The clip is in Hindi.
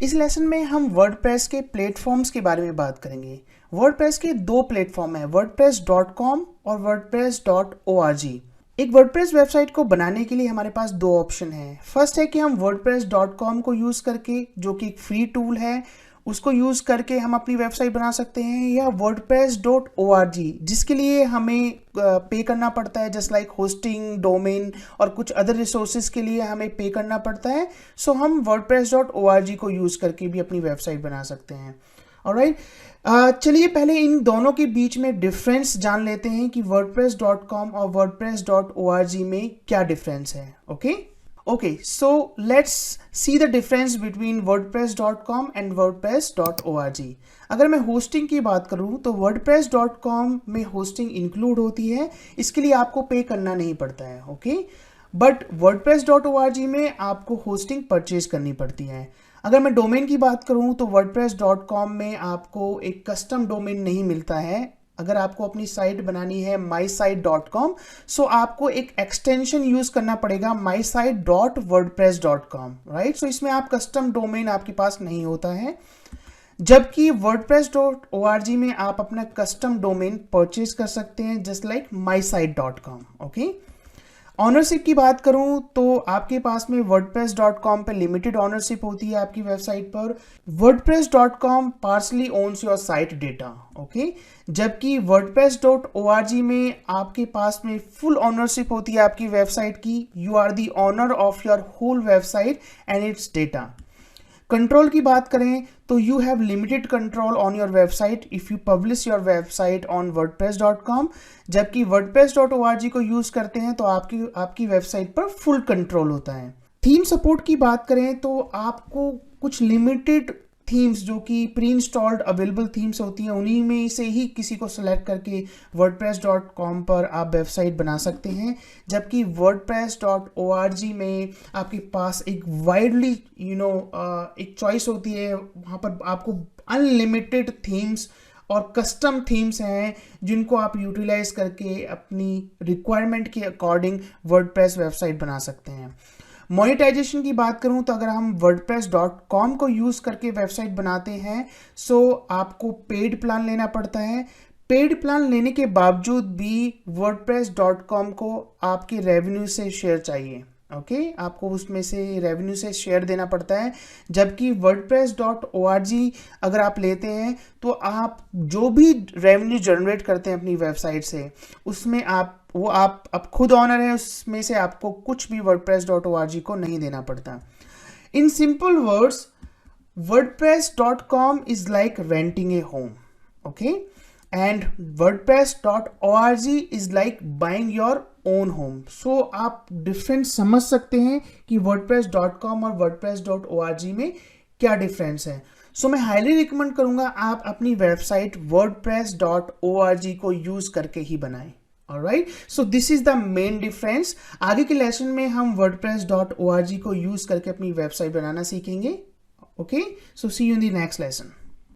इस लेसन में हम वर्डप्रेस के प्लेटफॉर्म्स के बारे में बात करेंगे। वर्डप्रेस के दो प्लेटफॉर्म हैं, wordpress.com और wordpress.org। एक वर्डप्रेस वेबसाइट को बनाने के लिए हमारे पास दो ऑप्शन हैं। फर्स्ट है कि हम wordpress.com को यूज़ करके, जो कि एक फ्री टूल है, उसको यूज़ करके हम अपनी वेबसाइट बना सकते हैं, या wordpress.org जिसके लिए हमें पे करना पड़ता है, जस्ट लाइक होस्टिंग, डोमेन और कुछ अदर रिसोर्सेज के लिए हमें पे करना पड़ता है। सो हम wordpress.org को यूज़ करके भी अपनी वेबसाइट बना सकते हैं। ऑलराइट, चलिए पहले इन दोनों के बीच में डिफरेंस जान लेते हैं कि wordpress.com और wordpress.org में क्या डिफरेंस है। Okay, so let's see the difference between wordpress.com and wordpress.org। अगर मैं होस्टिंग की बात करूं तो wordpress.com में होस्टिंग इंक्लूड होती है, इसके लिए आपको पे करना नहीं पड़ता है। ओके, बट wordpress.org में आपको होस्टिंग परचेज करनी पड़ती है। अगर मैं डोमेन की बात करूं तो wordpress.com में आपको एक कस्टम डोमेन नहीं मिलता है। अगर आपको अपनी साइट बनानी है mysite.com, सो आपको एक एक्सटेंशन यूज करना पड़ेगा mysite.wordpress.com, राइट। सो इसमें आप कस्टम डोमेन आपके पास नहीं होता है, जबकि wordpress.org में आप अपना कस्टम डोमेन परचेज कर सकते हैं, just like mysite.com। Okay, ownership की बात करूं तो आपके पास में wordpress.com पे लिमिटेड ऑनरशिप होती है आपकी वेबसाइट पर। wordpress.com Parsely owns your site data, okay, जबकि wordpress.org में आपके पास में फुल ऑनरशिप होती है आपकी वेबसाइट की। You are the owner of your whole website and its data. Control की बात करें तो you have limited control on your website if you publish your website on wordpress.com, जबकि wordpress.org को यूज करते हैं तो आपकी वेबसाइट पर फुल कंट्रोल होता है। थीम सपोर्ट की बात करें तो आपको कुछ लिमिटेड थीम्स जो कि प्री इंस्टॉल्ड अवेलेबल थीम्स होती हैं, उन्हीं में से ही किसी को सेलेक्ट करके wordpress.com पर आप वेबसाइट बना सकते हैं, जबकि wordpress.org में आपके पास एक वाइडली एक चॉइस होती है। वहाँ पर आपको अनलिमिटेड थीम्स और कस्टम थीम्स हैं जिनको आप यूटिलाइज करके अपनी रिक्वायरमेंट के अकॉर्डिंग वर्डप्रेस वेबसाइट बना सकते हैं। मोनेटाइजेशन की बात करूं तो अगर हम wordpress.com को यूज करके वेबसाइट बनाते हैं, सो आपको पेड प्लान लेना पड़ता है। पेड प्लान लेने के बावजूद भी wordpress.com को आपके रेवेन्यू से शेयर चाहिए। ओके, आपको उसमें से रेवेन्यू से शेयर देना पड़ता है, जबकि wordpress.org अगर आप लेते हैं तो आप जो भी रेवेन्यू जनरेट करते हैं अपनी वेबसाइट से, उसमें आप अब खुद ऑनर है, उसमें से आपको कुछ भी wordpress.org को नहीं देना पड़ता। In simple words, wordpress.com is like renting a home, okay, and wordpress.org is like buying your own home. So आप डिफरेंस समझ सकते हैं कि wordpress.com और wordpress.org में क्या डिफरेंस है। सो मैं हाईली रिकमेंड करूंगा आप अपनी वेबसाइट wordpress.org को यूज करके ही बनाएं। Alright, so this is the main difference. आगे के लेसन में हम wordpress.org को यूज करके अपनी वेबसाइट बनाना सीखेंगे। Okay, so see you in the next lesson.